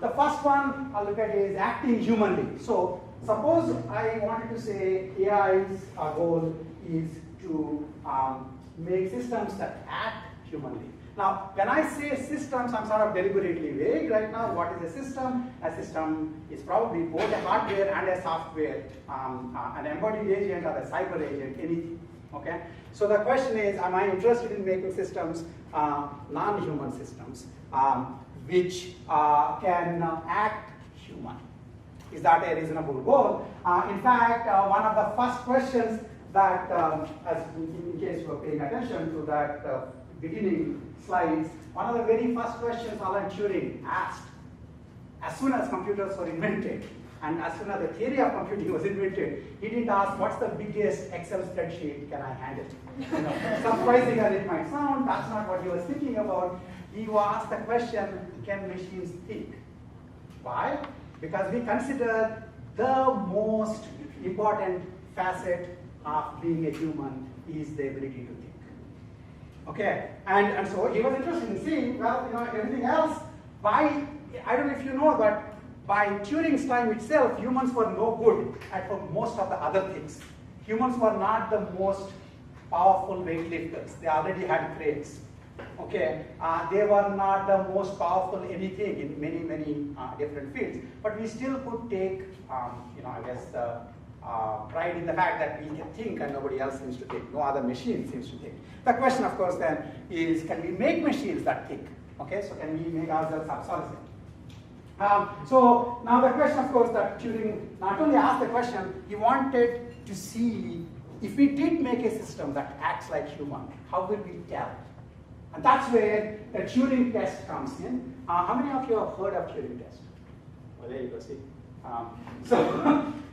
The first one I'll look at is acting humanly. So suppose I wanted to say AI's goal is to make systems that act humanly. Now, when I say systems, I'm sort of deliberately vague right now. What is a system? A system is probably both a hardware and a software, an embodied agent or a cyber agent, anything. Okay? So the question is, am I interested in making systems, non-human systems, which can act human? Is that a reasonable goal? In fact, one of the first questions that, as in case you are paying attention to that beginning slides, one of the very first questions Alan Turing asked, as soon as computers were invented, and as soon as the theory of computing was invented, he didn't ask, what's the biggest Excel spreadsheet can I handle? You know, surprising as it might sound, that's not what he was thinking about. He asked the question, can machines think? Why? Because we consider the most important facet of being a human is the ability to think. Okay, and so he was interested in seeing, well, you know, everything else, I don't know if you know, but by Turing's time itself, humans were no good at most of the other things. Humans were not the most powerful weightlifters. They already had cranes. Okay, they were not the most powerful anything in many, many different fields. But we still could take, you know, I guess, pride in the fact that we can think and nobody else seems to think. No other machine seems to think. The question, of course, then is, can we make machines that think? Okay, so can we make ourselves obsolescent? So now the question, of course, that Turing not only asked the question, he wanted to see if we did make a system that acts like human, how will we tell? And that's where the Turing test comes in. How many of you have heard of Turing test? Well, there you go, see.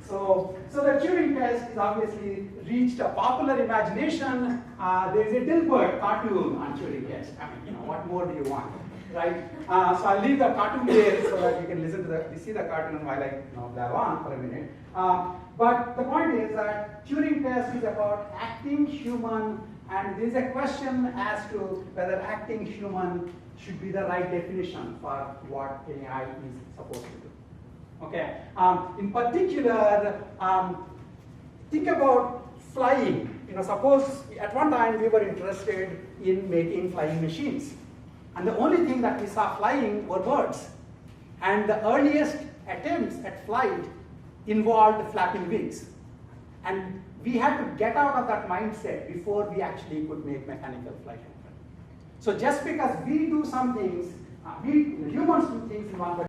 So the Turing test is obviously reached a popular imagination. There's a Dilbert cartoon on Turing test. I mean, you know, what more do you want, right? So I'll leave the cartoon there so that you can listen to see the cartoon while I blab on for a minute. But the point is that Turing test is about acting human, and there's a question as to whether acting human should be the right definition for what AI is supposed to do. Okay. In particular, think about flying. You know, suppose at one time we were interested in making flying machines, and the only thing that we saw flying were birds. And the earliest attempts at flight involved flapping wings. And we had to get out of that mindset before we actually could make mechanical flight happen. So just because we do some things, humans do things in one